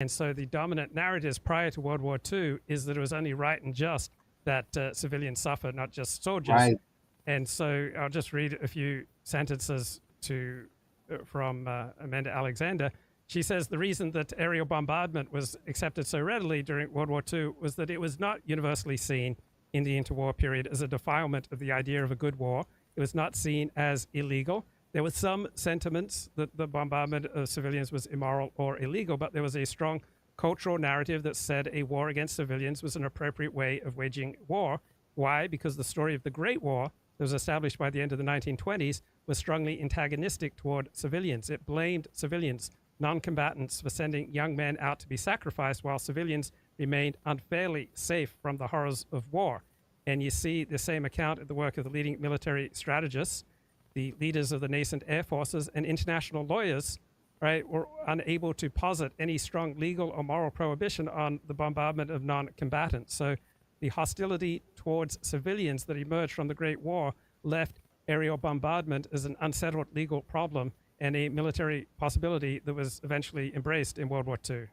And so the dominant narratives prior to World War II is that it was only right and just that civilians suffer, not just soldiers. Right. And so I'll just read a few sentences from Amanda Alexander. She says the reason that aerial bombardment was accepted so readily during World War II was that it was not universally seen in the interwar period as a defilement of the idea of a good war. It was not seen as illegal. There were some sentiments that the bombardment of civilians was immoral or illegal, but there was a strong cultural narrative that said a war against civilians was an appropriate way of waging war. Why? Because the story of the Great War that was established by the end of the 1920s was strongly antagonistic toward civilians. It blamed civilians, non-combatants, for sending young men out to be sacrificed while civilians remained unfairly safe from the horrors of war. And you see the same account of the work of the leading military strategists, the leaders of the nascent air forces, and international lawyers, right, were unable to posit any strong legal or moral prohibition on the bombardment of non-combatants. So the hostility towards civilians that emerged from the Great War left aerial bombardment as an unsettled legal problem and a military possibility that was eventually embraced in World War II.